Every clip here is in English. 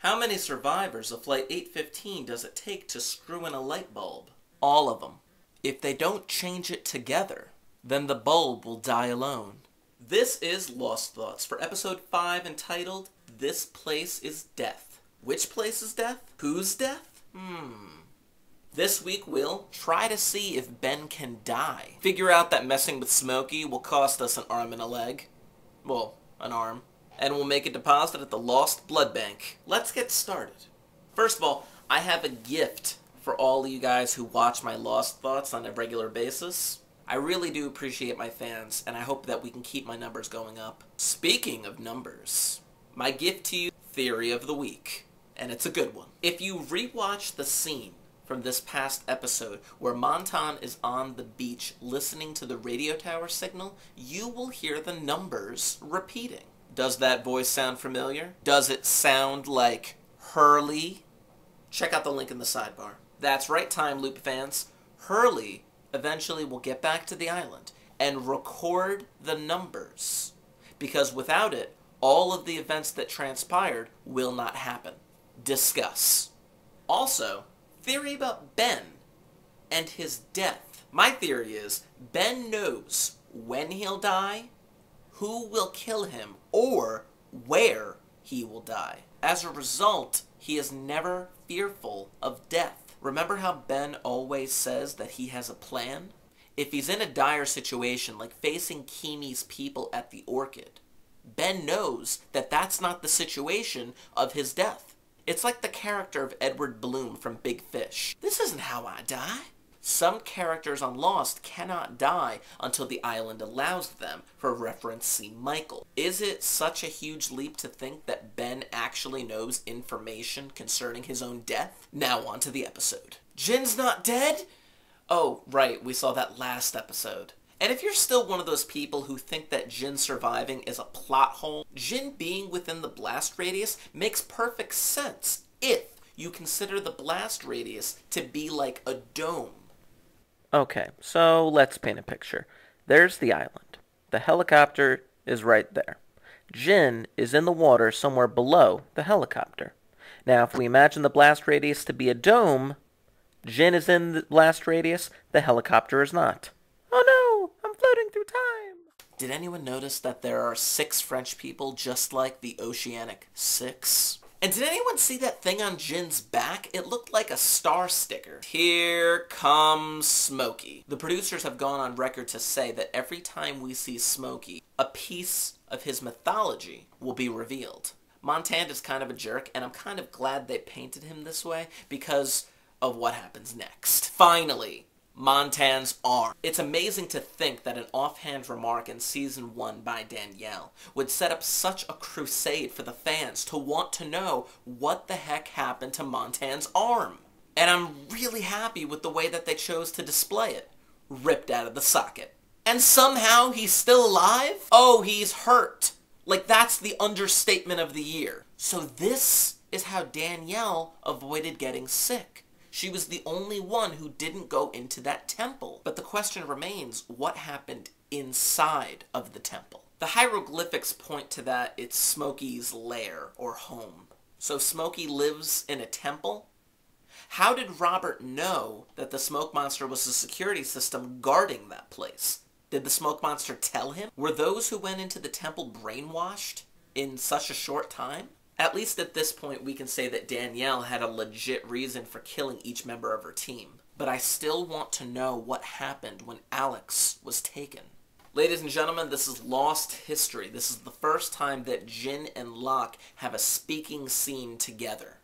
How many survivors of Flight 815 does it take to screw in a light bulb? All of them. If they don't change it together, then the bulb will die alone. This is Lost Thoughts for episode 5 entitled, This Place is Death. Which place is death? Whose death? This week we'll try to see if Ben can die. Figure out that messing with Smokey will cost us an arm and a leg. Well, an arm. And we'll make a deposit at the Lost Blood Bank. Let's get started. First of all, I have a gift for all of you guys who watch my Lost Thoughts on a regular basis. I really do appreciate my fans, and I hope that we can keep my numbers going up. Speaking of numbers, my gift to you, Theory of the Week. And it's a good one. If you rewatch the scene from this past episode where Montan is on the beach listening to the radio tower signal, you will hear the numbers repeating. Does that voice sound familiar? Does it sound like Hurley? Check out the link in the sidebar. That's right, Time Loop fans. Hurley eventually will get back to the island and record the numbers, because without it, all of the events that transpired will not happen. Discuss. Also, theory about Ben and his death. My theory is Ben knows when he'll die, who will kill him, or where he will die. As a result, he is never fearful of death. Remember how Ben always says that he has a plan? If he's in a dire situation, like facing Keamy's people at the Orchid, Ben knows that that's not the situation of his death. It's like the character of Edward Bloom from Big Fish. This isn't how I die. Some characters on Lost cannot die until the island allows them, for reference see Michael. Is it such a huge leap to think that Ben actually knows information concerning his own death? Now on to the episode. Jin's not dead? Oh, right, we saw that last episode. And if you're still one of those people who think that Jin surviving is a plot hole, Jin being within the blast radius makes perfect sense if you consider the blast radius to be like a dome. Okay, so let's paint a picture. There's the island. The helicopter is right there. Jin is in the water somewhere below the helicopter. Now, if we imagine the blast radius to be a dome, Jin is in the blast radius, the helicopter is not. Oh no, I'm floating through time. Did anyone notice that there are 6 French people just like the Oceanic 6? And did anyone see that thing on Jin's back? It looked like a star sticker. Here comes Smokey. The producers have gone on record to say that every time we see Smokey, a piece of his mythology will be revealed. Montan is kind of a jerk, and I'm kind of glad they painted him this way because of what happens next. Finally, Montan's arm. It's amazing to think that an offhand remark in Season 1 by Danielle would set up such a crusade for the fans to want to know what the heck happened to Montan's arm. And I'm really happy with the way that they chose to display it. Ripped out of the socket. And somehow he's still alive? Oh, he's hurt. Like, that's the understatement of the year. So this is how Danielle avoided getting sick. She was the only one who didn't go into that temple. But the question remains, what happened inside of the temple? The hieroglyphics point to that it's Smokey's lair or home. So Smokey lives in a temple? How did Robert know that the smoke monster was a security system guarding that place? Did the smoke monster tell him? Were those who went into the temple brainwashed in such a short time? At least at this point, we can say that Danielle had a legit reason for killing each member of her team. But I still want to know what happened when Alex was taken. Ladies and gentlemen, this is Lost History. This is the first time that Jin and Locke have a speaking scene together.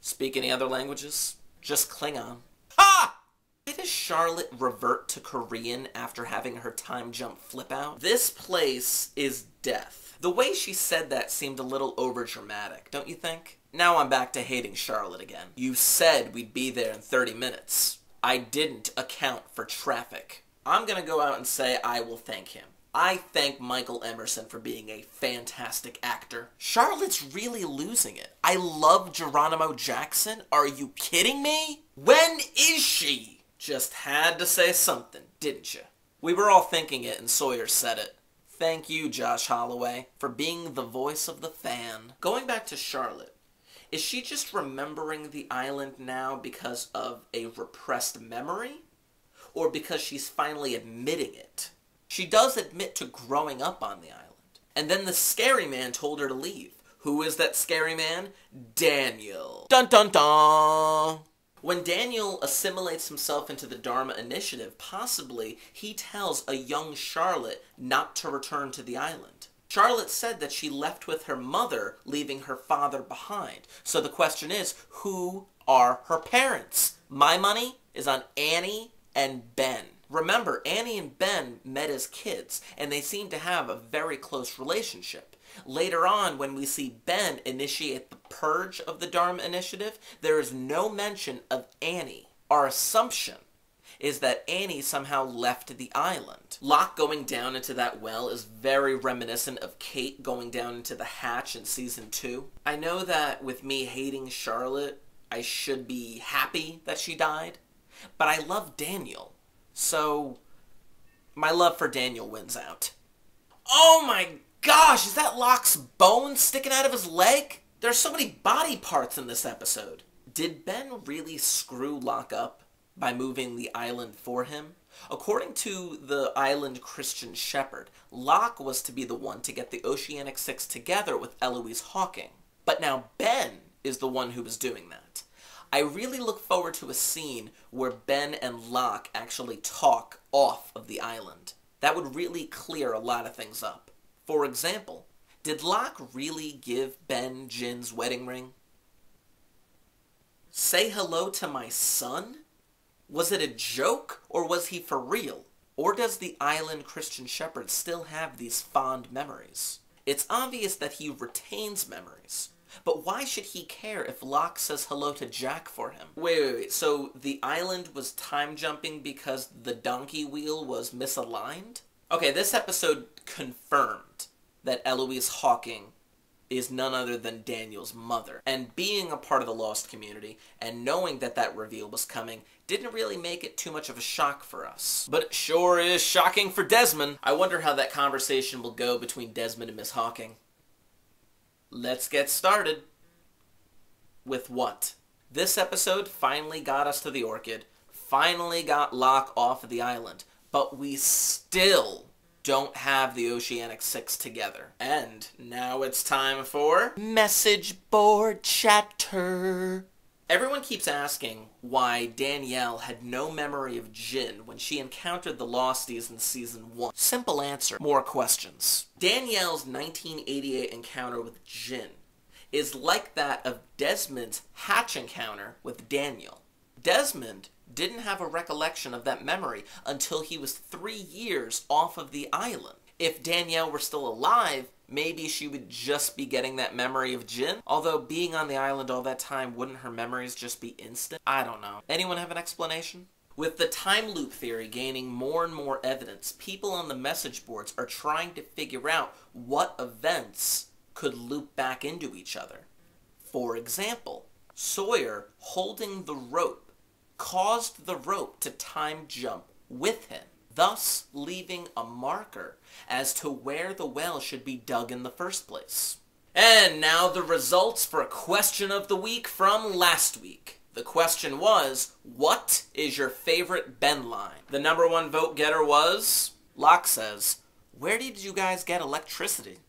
Speak any other languages? Just Klingon. Ha! Why does Charlotte revert to Korean after having her time jump flip out? This place is death. The way she said that seemed a little overdramatic, don't you think? Now I'm back to hating Charlotte again. You said we'd be there in 30 minutes. I didn't account for traffic. I'm gonna go out and say I will thank him. I thank Michael Emerson for being a fantastic actor. Charlotte's really losing it. I love Geronimo Jackson. Are you kidding me? When is she? Just had to say something, didn't you? We were all thinking it and Sawyer said it. Thank you, Josh Holloway, for being the voice of the fan. Going back to Charlotte, Is she just remembering the island now because of a repressed memory? Or because she's finally admitting it? She does admit to growing up on the island. And then the scary man told her to leave. Who is that scary man? Daniel. Dun dun dun! When Daniel assimilates himself into the Dharma Initiative, possibly he tells a young Charlotte not to return to the island. Charlotte said that she left with her mother, leaving her father behind. So the question is, who are her parents? My money is on Annie and Ben. Remember, Annie and Ben met as kids, and they seem to have a very close relationship. Later on, when we see Ben initiate the purge of the Dharma Initiative, there is no mention of Annie. Our assumption is that Annie somehow left the island. Locke going down into that well is very reminiscent of Kate going down into the hatch in season 2. I know that with me hating Charlotte, I should be happy that she died, but I love Daniel. So, my love for Daniel wins out. Oh my gosh, is that Locke's bone sticking out of his leg? There's so many body parts in this episode. Did Ben really screw Locke up by moving the island for him? According to the island Christian shepherd, Locke was to be the one to get the Oceanic Six together with Eloise Hawking. But now Ben is the one who was doing that. I really look forward to a scene where Ben and Locke actually talk off of the island. That would really clear a lot of things up. For example, did Locke really give Ben Jin's wedding ring? Say hello to my son? Was it a joke, or was he for real? Or does the island Christian shepherd still have these fond memories? It's obvious that he retains memories. But why should he care if Locke says hello to Jack for him? Wait, so the island was time jumping because the donkey wheel was misaligned? Okay, this episode confirmed that Eloise Hawking is none other than Daniel's mother. And being a part of the Lost community, and knowing that that reveal was coming, didn't really make it too much of a shock for us. But it sure is shocking for Desmond. I wonder how that conversation will go between Desmond and Miss Hawking. Let's get started. With what? This episode finally got us to the Orchid, finally got Locke off of the island, but we still don't have the Oceanic Six together. And now it's time for message board chatter. Everyone keeps asking why Danielle had no memory of Jin when she encountered the Losties in Season 1. Simple answer, more questions. Danielle's 1988 encounter with Jin is like that of Desmond's hatch encounter with Daniel. Desmond didn't have a recollection of that memory until he was 3 years off of the island. If Danielle were still alive, maybe she would just be getting that memory of Jin. Although being on the island all that time, wouldn't her memories just be instant? I don't know. Anyone have an explanation? With the time loop theory gaining more and more evidence, people on the message boards are trying to figure out what events could loop back into each other. For example, Sawyer holding the rope caused the rope to time jump with him, thus leaving a marker as to where the well should be dug in the first place. And now the results for a question of the week from last week. The question was, what is your favorite Ben line? The number 1 vote getter was, Locke says, where did you guys get electricity?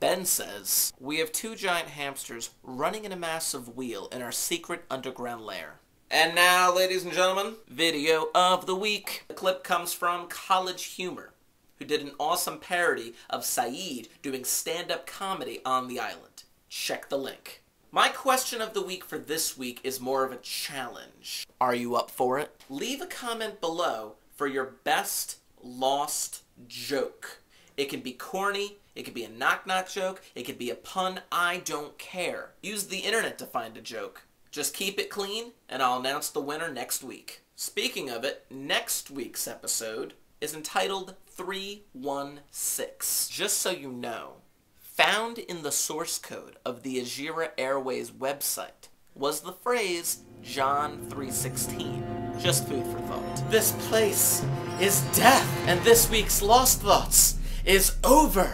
Ben says, we have 2 giant hamsters running in a massive wheel in our secret underground lair. And now, ladies and gentlemen, video of the week. The clip comes from College Humor, who did an awesome parody of Sayid doing stand-up comedy on the island. Check the link. My question of the week for this week is more of a challenge. Are you up for it? Leave a comment below for your best Lost joke. It can be corny, it could be a knock-knock joke, it could be a pun, I don't care. Use the internet to find a joke. Just keep it clean, and I'll announce the winner next week. Speaking of it, next week's episode is entitled 316. Just so you know, found in the source code of the Ajira Airways website was the phrase John 3:16. Just food for thought. This place is death, and this week's Lost Thoughts is over.